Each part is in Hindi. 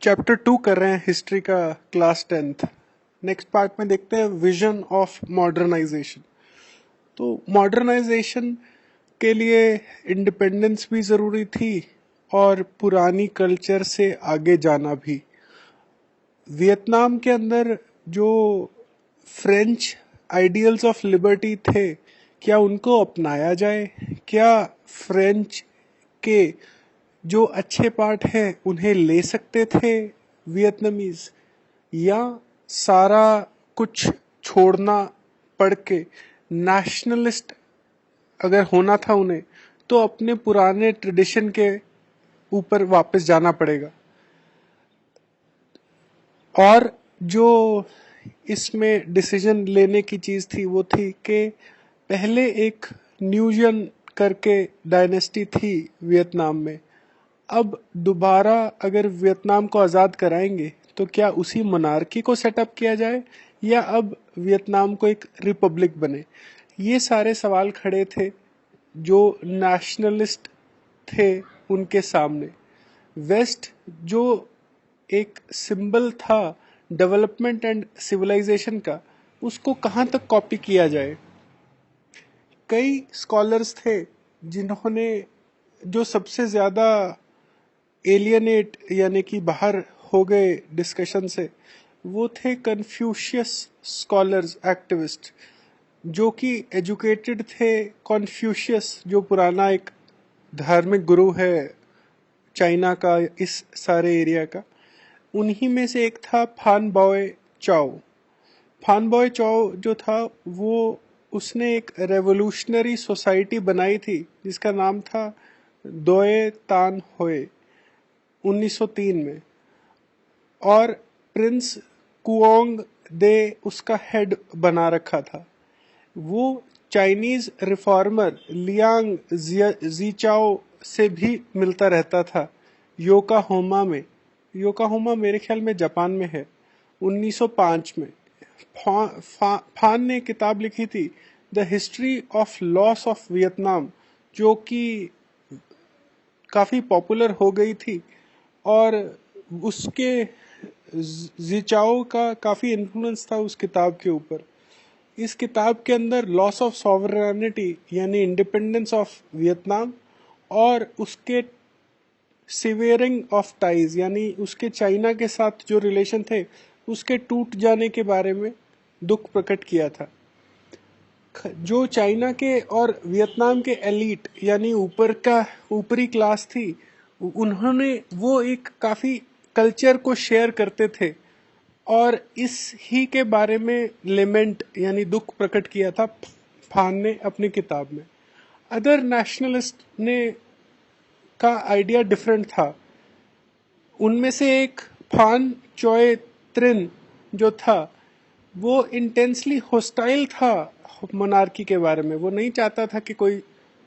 चैप्टर 2 कर रहे हैं हिस्ट्री का क्लास 10th। नेक्स्ट पार्ट में देखते हैं विजन ऑफ मॉडर्नाइजेशन। तो मॉडर्नाइजेशन के लिए इंडिपेंडेंस भी ज़रूरी थी और पुरानी कल्चर से आगे जाना भी। वियतनाम के अंदर जो फ्रेंच आइडियल्स ऑफ लिबर्टी थे, क्या उनको अपनाया जाए? क्या फ्रेंच के जो अच्छे पार्ट हैं उन्हें ले सकते थे वियतनामीज, या सारा कुछ छोड़ना पड़ के नेशनलिस्ट अगर होना था उन्हें तो अपने पुराने ट्रेडिशन के ऊपर वापस जाना पड़ेगा? और जो इसमें डिसीजन लेने की चीज थी वो थी कि पहले एक न्यूजन करके डायनेस्टी थी वियतनाम में, अब दोबारा अगर वियतनाम को आज़ाद कराएंगे तो क्या उसी मोनार्की को सेटअप किया जाए या अब वियतनाम को एक रिपब्लिक बने? ये सारे सवाल खड़े थे जो नेशनलिस्ट थे उनके सामने। वेस्ट जो एक सिंबल था डेवलपमेंट एंड सिविलाइजेशन का, उसको कहाँ तक कॉपी किया जाए? कई स्कॉलर्स थे जिन्होंने जो सबसे ज़्यादा एलियनेट यानी कि बाहर हो गए डिस्कशन से, वो थे कन्फ्यूशियस स्कॉलर्स एक्टिविस्ट, जो कि एजुकेटेड थे। कन्फ्यूशियस जो पुराना एक धार्मिक गुरु है चाइना का, इस सारे एरिया का, उन्हीं में से एक था फान बॉय चाओ। फान बॉय चाओ जो था वो उसने एक रेवोल्यूशनरी सोसाइटी बनाई थी जिसका नाम था दोए तान होए 1903 में, और प्रिंस कुओंग दे उसका हेड बना रखा था। वो चाइनीज रिफॉर्मर लियांग जीचाओ से भी मिलता रहता था योकाहोमा में। योकाहोमा मेरे ख्याल में जापान में है। 1905 में फान ने किताब लिखी थी the history of loss of Vietnam, जो कि काफ़ी पॉपुलर हो गई थी और उसके जिचाओ का काफ़ी इन्फ्लुएंस था उस किताब के ऊपर। इस किताब के अंदर लॉस ऑफ सॉवरेनिटी यानी इंडिपेंडेंस ऑफ वियतनाम और उसके सिवेरिंग ऑफ टाइज यानी उसके चाइना के साथ जो रिलेशन थे उसके टूट जाने के बारे में दुख प्रकट किया था। जो चाइना के और वियतनाम के एलीट यानी ऊपरी क्लास थी, उन्होंने वो एक काफी कल्चर को शेयर करते थे और इस ही के बारे में लेमेंट यानी दुख प्रकट किया था फान ने अपनी किताब में। अदर नेशनलिस्ट ने का आइडिया डिफरेंट था। उनमें से एक फान चोए त्रिन जो था वो इंटेंसली होस्टाइल था मोनार्की के बारे में। वो नहीं चाहता था कि कोई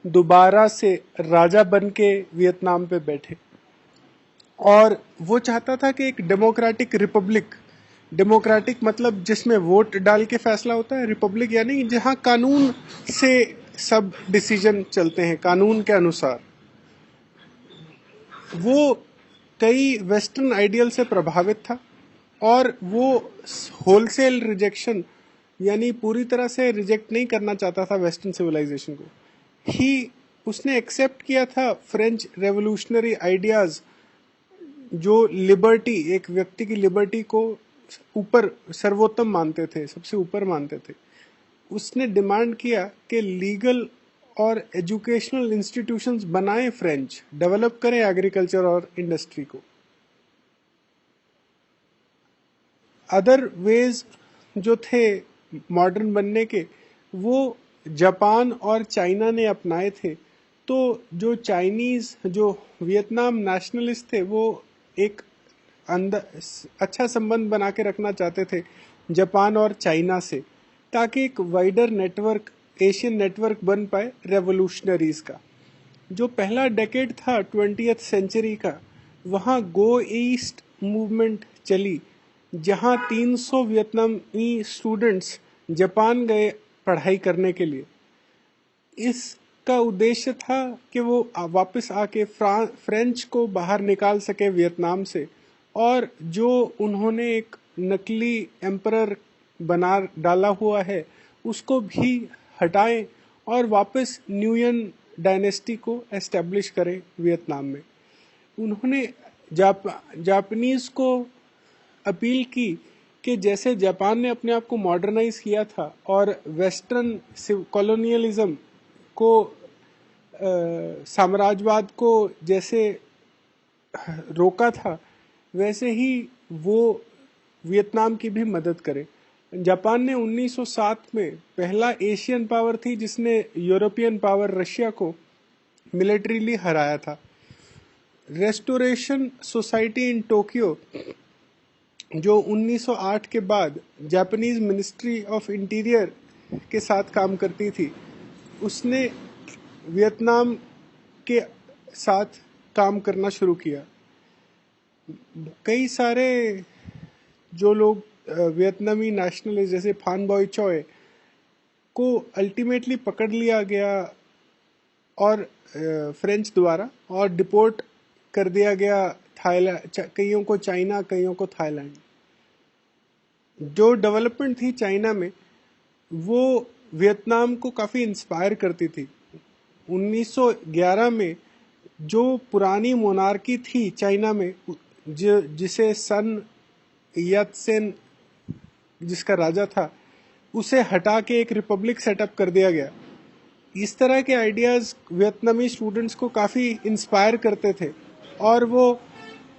दोबारा से राजा बन के वियतनाम पे बैठे, और वो चाहता था कि एक डेमोक्रेटिक रिपब्लिक, डेमोक्रेटिक मतलब जिसमें वोट डाल के फैसला होता है, रिपब्लिक यानी जहां कानून से सब डिसीजन चलते हैं, कानून के अनुसार। वो कई वेस्टर्न आइडियल से प्रभावित था और वो होलसेल रिजेक्शन यानी पूरी तरह से रिजेक्ट नहीं करना चाहता था वेस्टर्न सिविलाइजेशन को ही। उसने एक्सेप्ट किया था फ्रेंच रेवोल्यूशनरी आइडियाज, जो लिबर्टी, एक व्यक्ति की लिबर्टी को ऊपर सर्वोत्तम मानते थे, सबसे ऊपर मानते थे। उसने डिमांड किया कि लीगल और एजुकेशनल इंस्टीट्यूशंस बनाए, फ्रेंच डेवलप करें एग्रीकल्चर और इंडस्ट्री को। अदर वेज जो थे मॉडर्न बनने के, वो जापान और चाइना ने अपनाए थे। तो जो चाइनीज, जो वियतनाम नेशनलिस्ट थे, वो एक अंदर अच्छा संबंध बना के रखना चाहते थे जापान और चाइना से, ताकि एक वाइडर नेटवर्क, एशियन नेटवर्क बन पाए रेवोल्यूशनरीज का। जो पहला डेकेड था 20th सेंचुरी का, वहाँ गो ईस्ट मूवमेंट चली, जहाँ 300 वियतनामी स्टूडेंट्स जापान गए पढ़ाई करने के लिए। इसका उद्देश्य था कि वो वापस आके फ्रेंच को बाहर निकाल सके वियतनाम से और जो उन्होंने एक नकली एम्परर बना डाला हुआ है उसको भी हटाएं और वापस न्यूयन डायनेस्टी को एस्टेब्लिश करें वियतनाम में। उन्होंने जापानीज को अपील की कि जैसे जापान ने अपने आप को मॉडर्नाइज किया था और वेस्टर्न कॉलोनियलिज्म को साम्राज्यवाद को जैसे रोका था, वैसे ही वो वियतनाम की भी मदद करे। जापान ने 1907 में पहला एशियन पावर थी जिसने यूरोपियन पावर रशिया को मिलिट्रीली हराया था। रेस्टोरेशन सोसाइटी इन टोक्यो जो 1908 के बाद जापानीज मिनिस्ट्री ऑफ इंटीरियर के साथ काम करती थी, उसने वियतनाम के साथ काम करना शुरू किया। कई सारे जो लोग वियतनामी नेशनलिस्ट जैसे फान बॉय चॉय को अल्टीमेटली पकड़ लिया गया और फ्रेंच द्वारा और डिपोर्ट कर दिया गया थाईलैंड, कईयों को चाइना, कईयों को थाईलैंड। जो डेवलपमेंट थी चाइना में वो वियतनाम को काफ़ी इंस्पायर करती थी। 1911 में जो पुरानी मोनार्की थी चाइना में, जिसे सन यात्सेन जिसका राजा था, उसे हटा के एक रिपब्लिक सेटअप कर दिया गया। इस तरह के आइडियाज़ वियतनामी स्टूडेंट्स को काफ़ी इंस्पायर करते थे और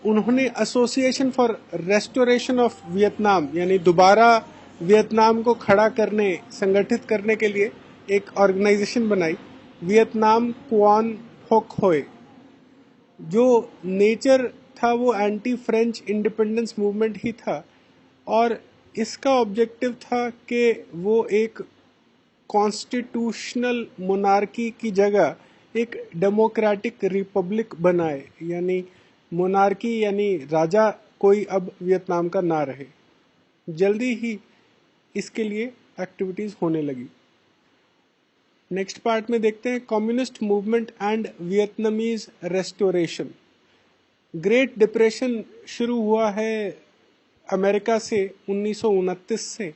उन्होंने association for restoration of Vietnam यानी दोबारा वियतनाम को खड़ा करने, संगठित करने के लिए एक ऑर्गेनाइजेशन बनाई, वियतनाम क्वान होक होए। जो नेचर था वो एंटी फ्रेंच इंडिपेंडेंस मूवमेंट ही था और इसका ऑब्जेक्टिव था कि वो एक कॉन्स्टिट्यूशनल मोनार्की की जगह एक डेमोक्रेटिक रिपब्लिक बनाए, यानी मोनार्की यानी राजा कोई अब वियतनाम का ना रहे। जल्दी ही इसके लिए एक्टिविटीज होने लगी। नेक्स्ट पार्ट में देखते हैं communist movement and Vietnamese restoration. Great depression शुरू हुआ है अमेरिका से 1929 से।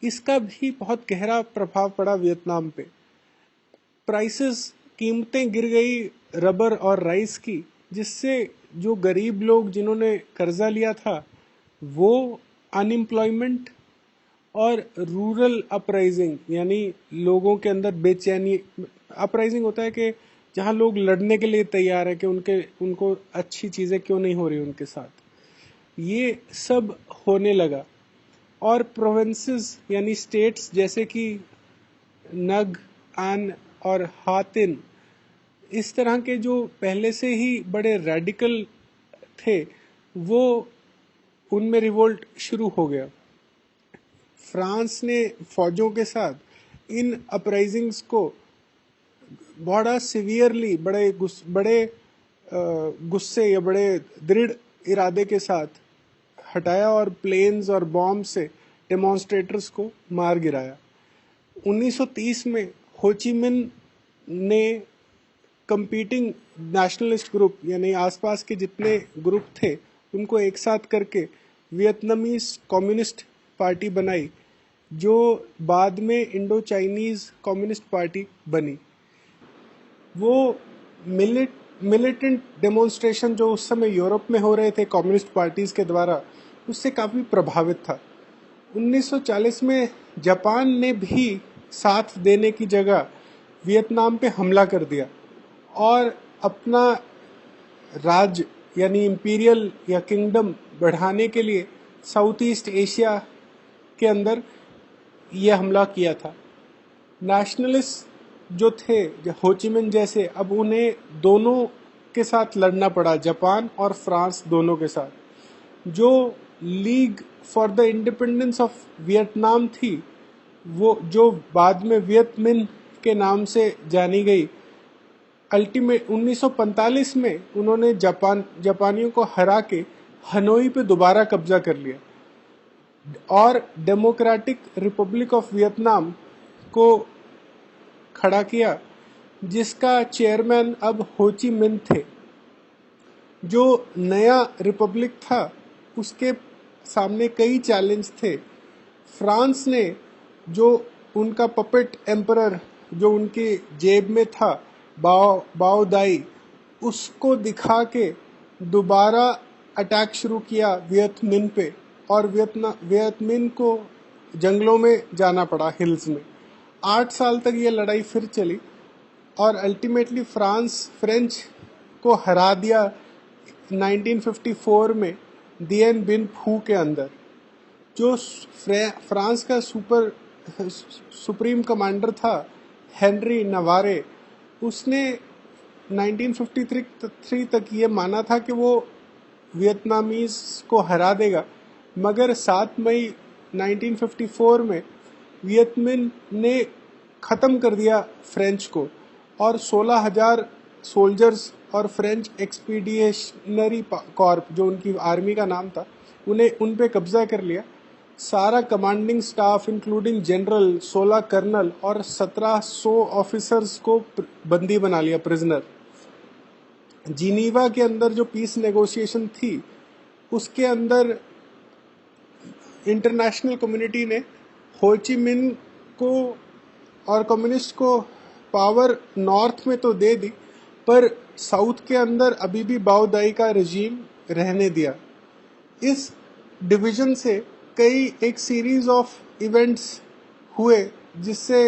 इसका भी बहुत गहरा प्रभाव पड़ा वियतनाम पे। प्राइसेस, कीमतें गिर गई रबर और राइस की, जिससे जो गरीब लोग जिन्होंने कर्जा लिया था वो अनएम्प्लॉयमेंट और रूरल अपराइजिंग यानी लोगों के अंदर बेचैनी। अपराइजिंग होता है कि जहां लोग लड़ने के लिए तैयार है कि उनको अच्छी चीज़ें क्यों नहीं हो रही उनके साथ, ये सब होने लगा। और प्रोविंसेस यानी स्टेट्स जैसे कि नग, आन और हातिन, इस तरह के जो पहले से ही बड़े रेडिकल थे वो उनमें रिवोल्ट शुरू हो गया। फ्रांस ने फौजों के साथ इन अपराइजिंग्स को बड़ा सिवियरली, बड़े गुस्से या बड़े दृढ़ इरादे के साथ हटाया और प्लेन्स और बॉम्ब से डेमोन्स्ट्रेटर्स को मार गिराया। 1930 में होची मिन ने कंपीटिंग नेशनलिस्ट ग्रुप यानी आसपास के जितने ग्रुप थे उनको एक साथ करके वियतनामीज कम्युनिस्ट पार्टी बनाई, जो बाद में इंडो चाइनीज कम्युनिस्ट पार्टी बनी। वो मिलिटेंट डेमोन्स्ट्रेशन जो उस समय यूरोप में हो रहे थे कम्युनिस्ट पार्टीज के द्वारा, उससे काफ़ी प्रभावित था। 1940 में जापान ने भी साथ देने की जगह वियतनाम पे हमला कर दिया और अपना राज्य यानी इंपीरियल या किंगडम बढ़ाने के लिए साउथ ईस्ट एशिया के अंदर यह हमला किया था। नेशनलिस्ट जो थे होचिमिन जैसे, अब उन्हें दोनों के साथ लड़ना पड़ा, जापान और फ्रांस दोनों के साथ। जो league for the independence of Vietnam थी, वो जो बाद में वियत मिन के नाम से जानी गई, अल्टीमेट 1945 में उन्होंने जापानियों को हरा के हनोई पे दोबारा कब्जा कर लिया और डेमोक्रेटिक रिपब्लिक ऑफ वियतनाम को खड़ा किया, जिसका चेयरमैन अब होची मिन थे। जो नया रिपब्लिक था उसके सामने कई चैलेंज थे। फ्रांस ने जो उनका पपेट एम्परर जो उनके जेब में था, बाओ दाई, उसको दिखा के दोबारा अटैक शुरू किया वियत मिन पे, और वियत मिन को जंगलों में जाना पड़ा, हिल्स में। 8 साल तक ये लड़ाई फिर चली और अल्टीमेटली फ्रेंच को हरा दिया 1954 में दिएन बिन फू के अंदर। जो फ्रांस का सुप्रीम कमांडर था हेनरी नवारे, उसने 1953 तक ये माना था कि वो वियतनामीज को हरा देगा, मगर 7 मई 1954 में वियत मिन ने ख़त्म कर दिया फ्रेंच को, और 16,000 सोल्जर्स और फ्रेंच एक्सपीडिशनरी कॉर्प, जो उनकी आर्मी का नाम था, उन पे कब्जा कर लिया। सारा commanding staff including general, 16 colonel और 1700 ऑफिसर्स को बंदी बना लिया, प्रिजनर। जिनीवा के अंदर जो पीस नेगोशिएशन थी, उसके अंदर इंटरनेशनल कम्युनिटी ने हो ची मिन को और कम्युनिस्ट को पावर नॉर्थ में तो दे दी, पर साउथ के अंदर अभी भी बाओ दाई का रजीम रहने दिया। इस डिवीजन से एक सीरीज ऑफ इवेंट्स हुए जिससे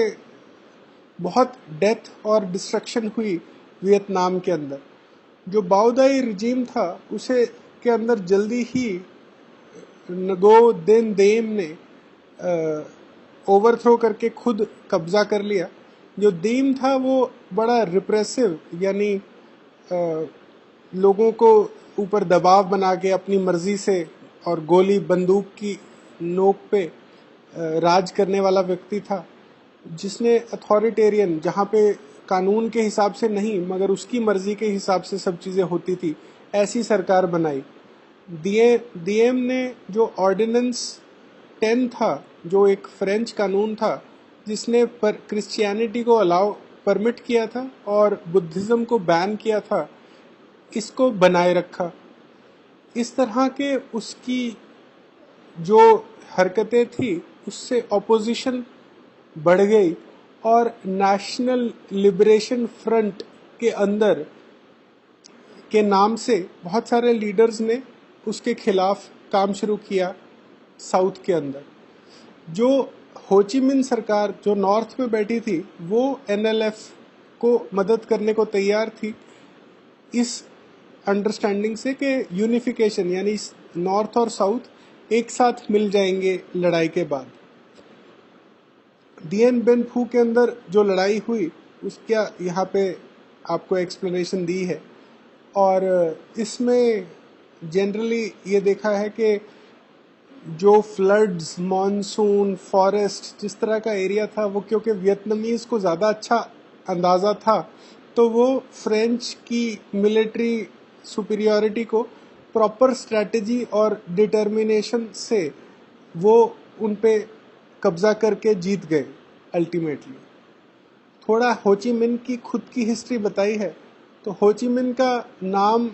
बहुत डेथ और डिस्ट्रक्शन हुई वियतनाम के अंदर। जो बाओ दाई रजीम था उसे के अंदर जल्दी ही नगो दिन देम ने ओवरथ्रो करके खुद कब्जा कर लिया। जो दीम था वो बड़ा रिप्रेसिव, यानी लोगों को ऊपर दबाव बना के अपनी मर्जी से और गोली बंदूक की नोक पे राज करने वाला व्यक्ति था, जिसने अथॉरिटेरियन, जहाँ पे कानून के हिसाब से नहीं मगर उसकी मर्जी के हिसाब से सब चीजें होती थी, ऐसी सरकार बनाई। दिएम ने जो ऑर्डिनेंस 10 था, जो एक फ्रेंच कानून था जिसने क्रिश्चियनिटी को परमिट किया था और बुद्धिज्म को बैन किया था, इसको बनाए रखा। इस तरह के उसकी जो हरकतें थी उससे ऑपोजिशन बढ़ गई, और नेशनल लिबरेशन फ्रंट के अंदर के नाम से बहुत सारे लीडर्स ने उसके खिलाफ काम शुरू किया साउथ के अंदर। जो हो ची मिन सरकार जो नॉर्थ में बैठी थी, वो एनएलएफ को मदद करने को तैयार थी, इस अंडरस्टैंडिंग से कि यूनिफिकेशन, यानी नॉर्थ और साउथ एक साथ मिल जाएंगे लड़ाई के बाद। दिएन बिन फू के अंदर जो लड़ाई हुई उसका यहाँ पे आपको एक्सप्लेनेशन दी है, और इसमें जनरली ये देखा है कि जो फ्लड्स, मॉनसून, फॉरेस्ट, जिस तरह का एरिया था, वो क्योंकि वियतनामीज को ज़्यादा अच्छा अंदाज़ा था, तो वो फ्रेंच की मिलिट्री सुपीरियरिटी को प्रॉपर स्ट्रैटेजी और डिटर्मिनेशन से वो उन पे कब्जा करके जीत गए अल्टीमेटली। थोड़ा हो ची मिन की खुद की हिस्ट्री बताई है, तो हो ची मिन का नाम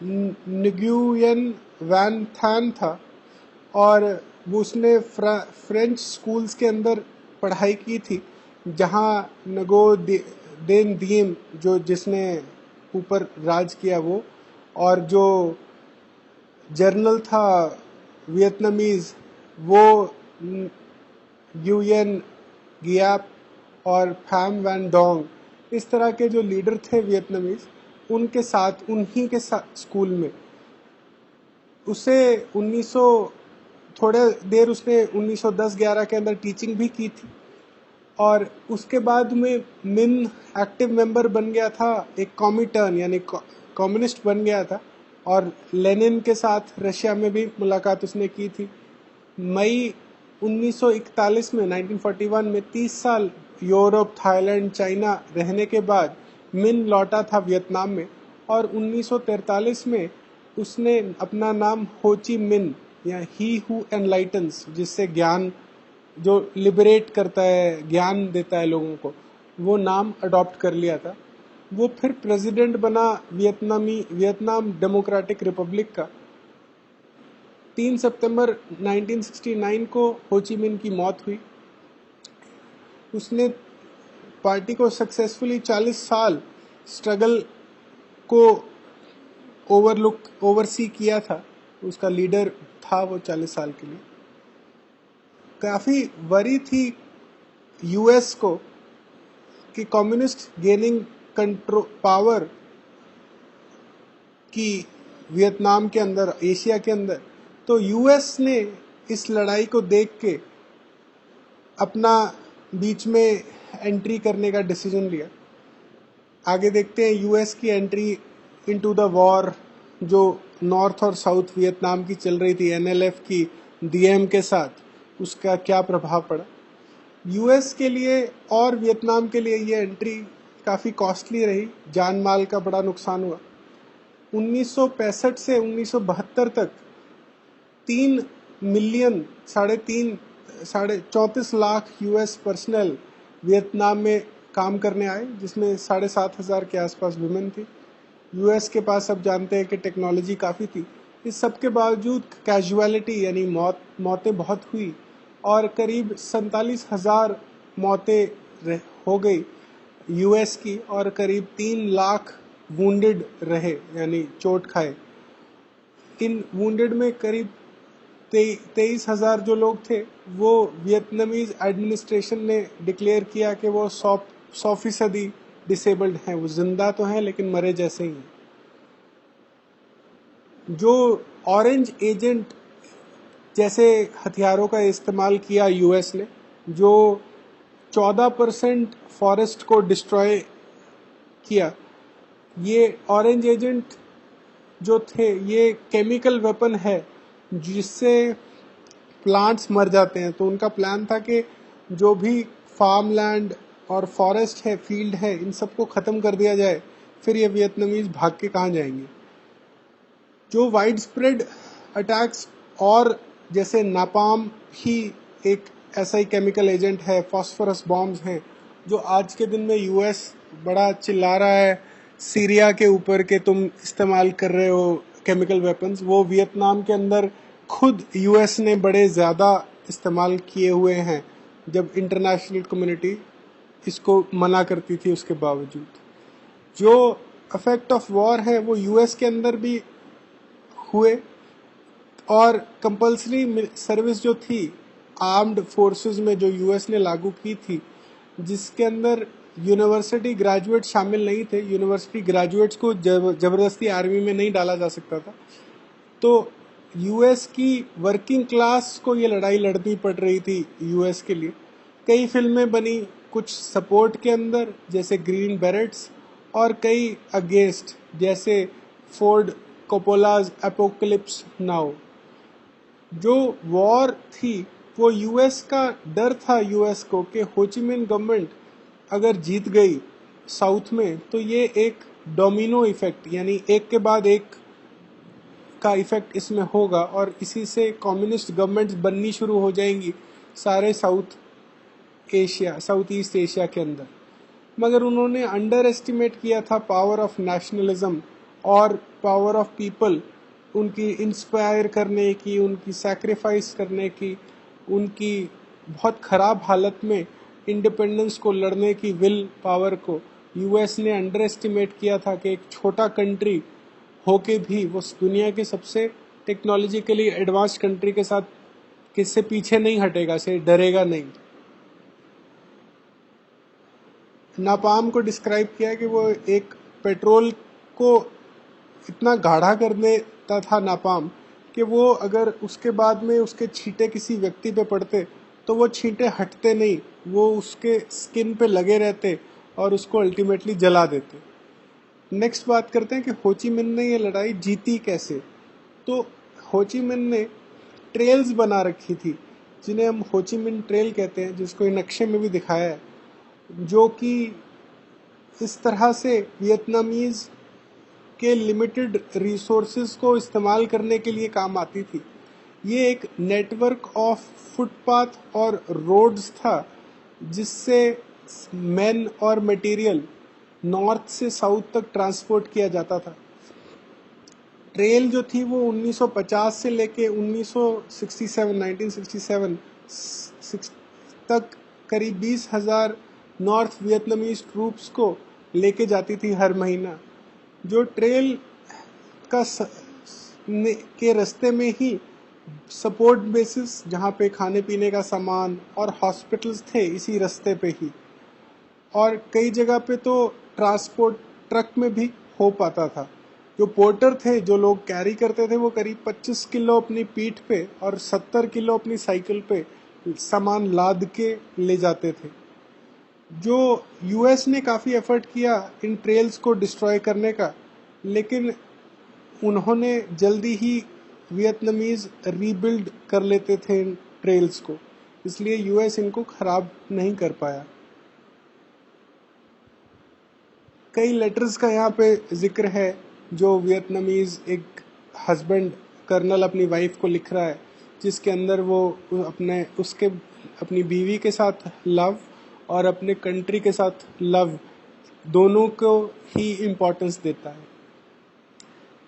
निगुयन वैन थैन था, और वो उसने फ्रेंच स्कूल्स के अंदर पढ़ाई की थी, जहाँ नगो देन दीम जो जिसने ऊपर राज किया वो, और जो जर्नल था वियतनामीज वो यूएन गियाप और फैम वैन डोंग, इस तरह के जो लीडर थे वियतनामीज, उनके साथ उन्हीं के साथ स्कूल में उसे 1900 थोड़े देर उसने 1910-11 के अंदर टीचिंग भी की थी, और उसके बाद में मिन एक्टिव मेंबर बन गया था, एक कॉमिटर्न यानी कम्युनिस्ट बन गया था, और लेनिन के साथ रशिया में भी मुलाकात उसने की थी। मई 1941 में 1941 में 30 साल यूरोप, थाईलैंड, चाइना रहने के बाद मिन लौटा था वियतनाम में, और 1943 में उसने अपना नाम हो ची मिन या ही हु एनलाइटन्स, जिससे ज्ञान, जो लिबरेट करता है, ज्ञान देता है लोगों को, वो नाम अडॉप्ट कर लिया था। वो फिर प्रेसिडेंट बना वियतनाम डेमोक्रेटिक रिपब्लिक का, 3 सितंबर 1969 को हो ची मिन की मौत हुई। उसने पार्टी को सक्सेसफुली 40 साल स्ट्रगल को ओवरसी किया था। उसका लीडर था वो 40 साल के लिए। काफी वरी थी यूएस को कि कम्युनिस्ट गेनिंग कंट्रोल पावर की वियतनाम के अंदर, एशिया के अंदर। तो यूएस ने इस लड़ाई को देख के अपना बीच में एंट्री करने का डिसीजन लिया। आगे देखते हैं यूएस की एंट्री इनटू द वॉर जो नॉर्थ और साउथ वियतनाम की चल रही थी एनएलएफ की डीएम के साथ, उसका क्या प्रभाव पड़ा यूएस के लिए और वियतनाम के लिए। ये एंट्री काफी कॉस्टली रही, जान माल का बड़ा नुकसान हुआ। 1965 से 1972 तक 3 million 34 lakh US personal Vietnam में काम करने आए, जिसमें 7,500 के आसपास वुमेन थी। यूएस के पास अब जानते हैं कि टेक्नोलॉजी काफ़ी थी। इस सब के बावजूद कैजुअलिटी यानी मौतें बहुत हुई और करीब 47,000 मौतें हो गई यूएस की, और करीब 3 लाख वुंडेड रहे यानी चोट खाए। इन वुंडेड में करीब 23,000 जो लोग थे वो वियतनामीज एडमिनिस्ट्रेशन ने डिक्लेयर किया कि वो 100% डिसेबल्ड हैं। वो जिंदा तो हैं लेकिन मरे जैसे ही हैं। जो ऑरेंज एजेंट जैसे हथियारों का इस्तेमाल किया यूएस ने, जो 14% फॉरेस्ट को डिस्ट्रॉय किया, ये ऑरेंज एजेंट जो थे ये केमिकल वेपन है जिससे प्लांट्स मर जाते हैं। तो उनका प्लान था कि जो भी फार्म लैंड और फॉरेस्ट है, फील्ड है, इन सबको ख़त्म कर दिया जाए, फिर ये वियतनामीज भाग के कहाँ जाएंगे। जो वाइड स्प्रेड अटैक्स, और जैसे नापाम ही एक ऐसा ही केमिकल एजेंट है, फॉस्फोरस बॉम्ब्स हैं जो आज के दिन में यूएस बड़ा चिल्ला रहा है सीरिया के ऊपर कि तुम इस्तेमाल कर रहे हो केमिकल वेपन्स। वो वियतनाम के अंदर खुद यूएस ने बड़े ज़्यादा इस्तेमाल किए हुए हैं जब इंटरनेशनल कम्युनिटी इसको मना करती थी। उसके बावजूद जो इफेक्ट ऑफ वॉर है वो यूएस के अंदर भी हुए, और कंपल्सरी सर्विस जो थी आर्म्ड फोर्सेस में जो यूएस ने लागू की थी, जिसके अंदर यूनिवर्सिटी ग्रेजुएट शामिल नहीं थे। यूनिवर्सिटी ग्रेजुएट्स को जबरदस्ती आर्मी में नहीं डाला जा सकता था। तो यूएस की वर्किंग क्लास को ये लड़ाई लड़नी पड़ रही थी यूएस के लिए। कई फिल्में बनी, कुछ सपोर्ट के अंदर जैसे ग्रीन बेरेट्स, और कई अगेंस्ट जैसे फोर्ड कोपोलाज एपोकलिप्स नाउ। जो वॉर थी वो यूएस का डर था यूएस को कि हो ची मिन गवर्नमेंट अगर जीत गई साउथ में तो ये एक डोमिनो इफेक्ट यानी एक के बाद एक का इफेक्ट इसमें होगा, और इसी से कम्युनिस्ट गवर्नमेंट्स बननी शुरू हो जाएंगी सारे साउथ ईस्ट एशिया के अंदर। मगर उन्होंने अंडर एस्टिमेट किया था पावर ऑफ नेशनलिज्म और पावर ऑफ पीपल, उनकी इंस्पायर करने की, उनकी सैक्रिफाइस करने की, उनकी बहुत ख़राब हालत में इंडिपेंडेंस को लड़ने की विल पावर को यूएस ने अंडर एस्टिमेट किया था कि एक छोटा कंट्री होके भी वो दुनिया के सबसे टेक्नोलॉजिकली एडवांस्ड कंट्री के साथ किससे पीछे नहीं हटेगा, से डरेगा नहीं। नापाम को डिस्क्राइब किया कि वो एक पेट्रोल को इतना गाढ़ा कर देता था नापाम कि वो अगर उसके बाद में उसके छींटे किसी व्यक्ति पे पड़ते तो वो छींटे हटते नहीं, वो उसके स्किन पे लगे रहते और उसको अल्टीमेटली जला देते। नेक्स्ट बात करते हैं कि हो ची मिन ने ये लड़ाई जीती कैसे। तो हो ची मिन ने ट्रेल्स बना रखी थी जिन्हें हम हो ची मिन ट्रेल कहते हैं, जिसको नक्शे में भी दिखाया है, जो कि इस तरह से वियतनामीज के लिमिटेड रिसोर्सेज को इस्तेमाल करने के लिए काम आती थी। ये एक नेटवर्क ऑफ फुटपाथ और रोड्स था जिससे मैन और मटेरियल नॉर्थ से साउथ तक ट्रांसपोर्ट किया जाता था। ट्रेल जो थी वो 1950 से लेके 1967 तक करीब 20,000 नॉर्थ वियतनामीज ट्रूप्स को लेके जाती थी हर महीना। जो ट्रेल का के रास्ते में ही सपोर्ट बेसिस, जहाँ पे खाने पीने का सामान और हॉस्पिटल्स थे इसी रास्ते पे ही, और कई जगह पे तो ट्रांसपोर्ट ट्रक में भी हो पाता था। जो पोर्टर थे, जो लोग कैरी करते थे, वो करीब 25 किलो अपनी पीठ पे और 70 किलो अपनी साइकिल पे सामान लाद के ले जाते थे। जो यूएस ने काफ़ी एफर्ट किया इन ट्रेल्स को डिस्ट्रॉय करने का, लेकिन उन्होंने जल्दी ही वियतनामीज रीबिल्ड कर लेते थे इन ट्रेल्स को, इसलिए यूएस इनको खराब नहीं कर पाया। कई लेटर्स का यहाँ पे जिक्र है जो वियतनामीज एक हस्बैंड कर्नल अपनी वाइफ को लिख रहा है, जिसके अंदर वो अपनी बीवी के साथ लव और अपने कंट्री के साथ लव दोनों को ही इम्पोर्टेंस देता है।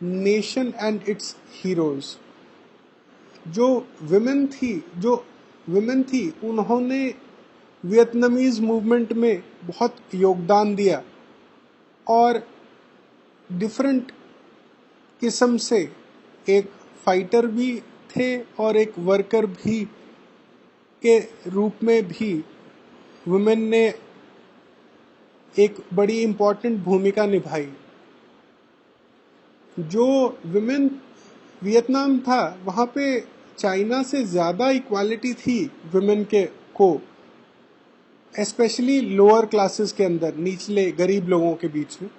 Nation and it's heroes. जो विमेन थी उन्होंने वियतनामीज मूवमेंट में बहुत योगदान दिया और डिफरेंट किस्म से, एक फाइटर भी थे और एक वर्कर भी के रूप में भी वुमेन ने एक बड़ी इम्पोर्टेंट भूमिका निभाई। जो वुमेन वियतनाम था वहाँ पे चाइना से ज़्यादा इक्वालिटी थी वुमेन को, स्पेशली लोअर क्लासेस के अंदर, निचले गरीब लोगों के बीच में,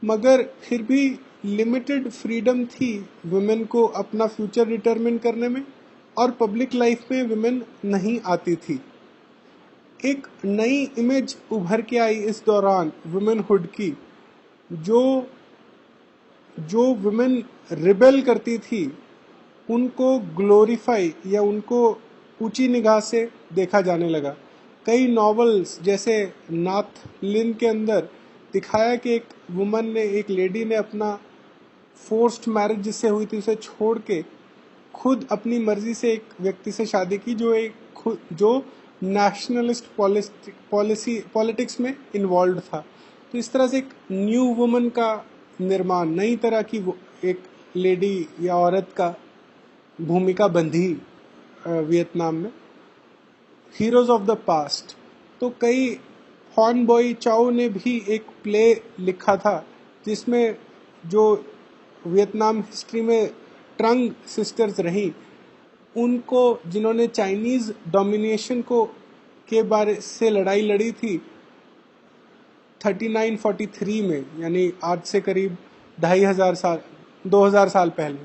मगर फिर भी लिमिटेड फ्रीडम थी वुमेन को अपना फ्यूचर डिटरमिन करने में, और पब्लिक लाइफ में वुमेन नहीं आती थी। एक नई इमेज उभर के आई इस दौरान वुमेनहुड की। जो वुमेन रिबेल करती थी उनको ग्लोरीफाई या उनको ऊंची निगाह से देखा जाने लगा। कई नॉवेल्स जैसे नाथ लिन के अंदर दिखाया कि एक वुमन ने, एक लेडी ने अपना फोर्स्ड मैरिज जिससे हुई थी उसे छोड़ के खुद अपनी मर्जी से एक व्यक्ति से शादी की जो नेशनलिस्ट पॉलिटिक्स में इन्वॉल्व था। तो इस तरह से एक न्यू वुमन का निर्माण, नई तरह की एक लेडी या औरत का भूमिका बंधी वियतनाम में। हीरोज ऑफ द पास्ट, तो कई हॉर्न बॉय चाओ ने भी एक प्ले लिखा था जिसमें जो वियतनाम हिस्ट्री में ट्रंग सिस्टर्स रही, उनको, जिन्होंने चाइनीज डोमिनेशन के बारे से लड़ाई लड़ी थी 3943 में, यानी आज से करीब 2000 साल पहले,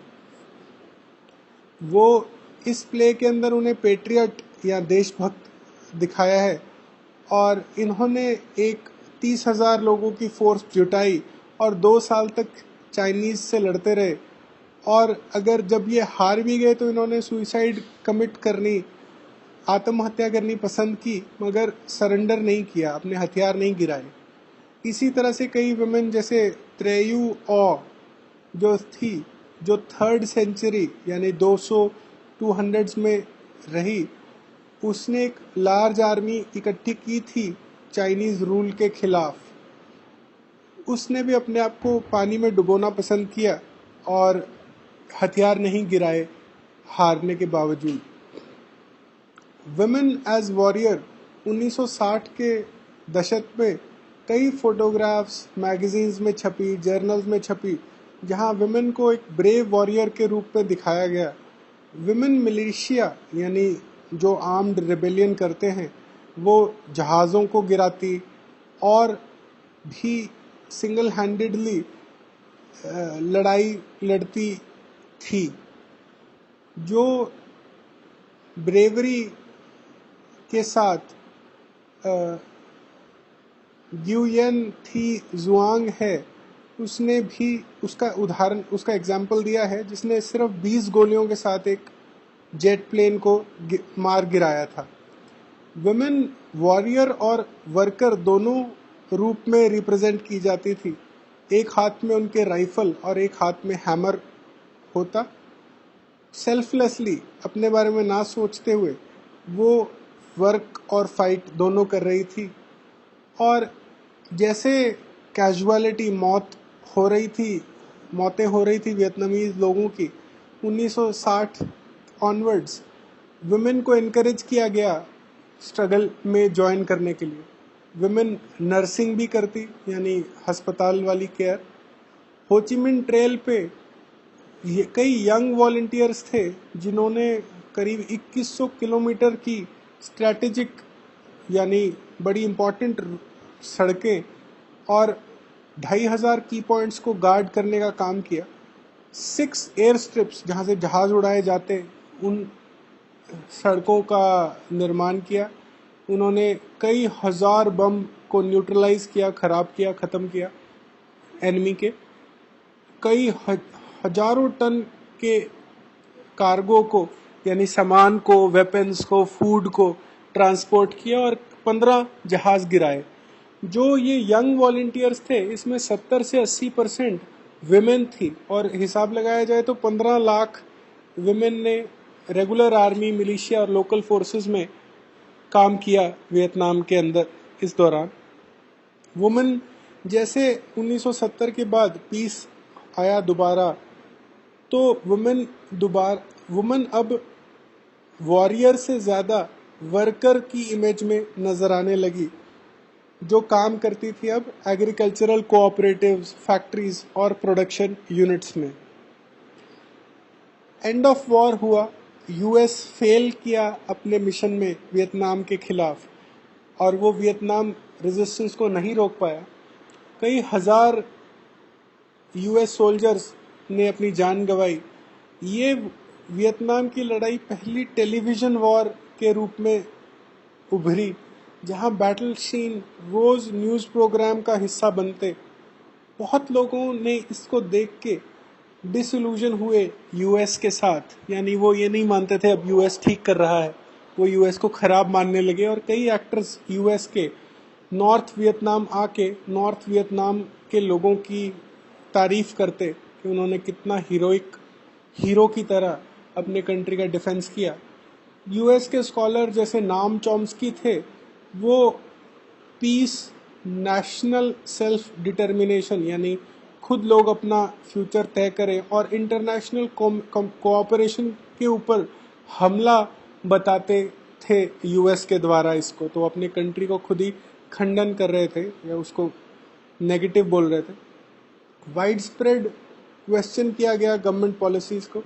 वो इस प्ले के अंदर उन्हें पेट्रियट या देशभक्त दिखाया है। और इन्होंने एक 30,000 लोगों की फोर्स जुटाई और 2 साल तक चाइनीज से लड़ते रहे, और अगर जब ये हार भी गए तो इन्होंने सुसाइड कमिट करनी, आत्महत्या करनी पसंद की, मगर सरेंडर नहीं किया, अपने हथियार नहीं गिराए। इसी तरह से कई वुमेन जैसे त्रेयू ओ जो 3rd सेंचुरी यानी 200s में रही, उसने एक लार्ज आर्मी इकट्ठी की थी चाइनीज रूल के खिलाफ। उसने भी अपने आप को पानी में डुबोना पसंद किया और हथियार नहीं गिराए हारने के बावजूद। वुमेन एज वॉरियर 1960 के दशक में कई फोटोग्राफ्स मैगजीन्स में छपी, जर्नल्स में छपी, जहां वुमेन को एक ब्रेव वॉरियर के रूप में दिखाया गया। वुमेन मिलिशिया यानी जो आर्म्ड रिबेलियन करते हैं, वो जहाज़ों को गिराती और भी सिंगल हैंडेडली लड़ाई लड़ती थी। जो ब्रेवरी के साथ ग्युयन थी जुआंग है, उसने भी उसका एग्जाम्पल दिया है, जिसने सिर्फ 20 गोलियों के साथ एक जेट प्लेन को मार गिराया था। वुमेन वॉरियर और वर्कर दोनों रूप में रिप्रेजेंट की जाती थी। एक हाथ में उनके राइफल और एक हाथ में हैमर होता, सेल्फलेसली अपने बारे में ना सोचते हुए वो वर्क और फाइट दोनों कर रही थी। और जैसे कैजुअलिटी मौतें हो रही थी वियतनामीज लोगों की 1960 ऑनवर्ड्स, वुमेन को इनकरेज किया गया स्ट्रगल में ज्वाइन करने के लिए। वुमेन नर्सिंग भी करती, यानी अस्पताल वाली केयर। होचिमिन ट्रेल पे ये कई यंग वॉलंटियर्स थे जिन्होंने करीब 2100 किलोमीटर की स्ट्रैटेजिक यानी बड़ी इंपॉर्टेंट सड़कें और 2500 की पॉइंट्स को गार्ड करने का काम किया। 6 एयर स्ट्रिप्स जहां से जहाज उड़ाए जाते, उन सड़कों का निर्माण किया। उन्होंने कई हजार बम को न्यूट्रलाइज किया, खराब किया, खत्म किया एनिमी के। कई हजारों टन के कार्गो को यानी सामान को, वेपन्स को, फूड को ट्रांसपोर्ट किया और 15 जहाज गिराए। जो ये यंग वॉलंटियर्स थे इसमें 70 से 80% विमेन थी और हिसाब लगाया जाए तो 15 लाख विमेन ने रेगुलर आर्मी, मिलिशिया और लोकल फोर्सेस में काम किया वियतनाम के अंदर। इस दौरान वुमेन जैसे 1970 के बाद पीस आया दोबारा, तो वुमेन अब वॉरियर से ज्यादा वर्कर की इमेज में नजर आने लगी, जो काम करती थी अब एग्रीकल्चरल कोऑपरेटिव्स, फैक्ट्रीज और प्रोडक्शन यूनिट्स में। एंड ऑफ वॉर हुआ, यूएस फेल किया अपने मिशन में वियतनाम के खिलाफ और वो वियतनाम रेजिस्टेंस को नहीं रोक पाया। कई हजार यूएस सोल्जर्स ने अपनी जान गंवाई। ये वियतनाम की लड़ाई पहली टेलीविजन वॉर के रूप में उभरी, जहां बैटल सीन रोज न्यूज प्रोग्राम का हिस्सा बनते। बहुत लोगों ने इसको देख के डिसइल्यूजन हुए यूएस के साथ, यानी वो ये नहीं मानते थे अब यूएस ठीक कर रहा है, वो यूएस को खराब मानने लगे। और कई एक्टर्स यूएस के नॉर्थ वियतनाम आके नॉर्थ वियतनाम के लोगों की तारीफ करते कि उन्होंने कितना हीरो की तरह अपने कंट्री का डिफेंस किया। यूएस के स्कॉलर जैसे नाम चॉम्स्की थे, वो पीस, नेशनल सेल्फ डिटर्मिनेशन यानी खुद लोग अपना फ्यूचर तय करें और इंटरनेशनल कोऑपरेशन के ऊपर हमला बताते थे यूएस के द्वारा इसको, तो अपने कंट्री को खुद ही खंडन कर रहे थे या उसको नेगेटिव बोल रहे थे। वाइड स्प्रेड क्वेश्चन किया गया गवर्नमेंट पॉलिसीज को।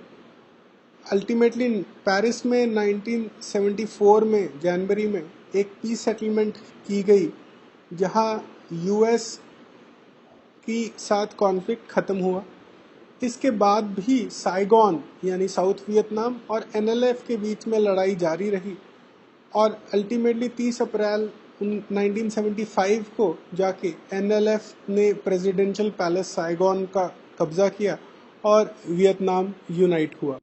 अल्टीमेटली पेरिस में 1974 में जनवरी में एक पीस सेटलमेंट की गई, जहां यूएस की साथ कॉन्फ्लिक्ट खत्म हुआ। इसके बाद भी साइगॉन यानी साउथ वियतनाम और एनएलएफ के बीच में लड़ाई जारी रही और अल्टीमेटली 30 अप्रैल 1975 को जाके एनएलएफ ने प्रेसिडेंशियल पैलेस साइगॉन का कब्जा किया और वियतनाम यूनाइट हुआ।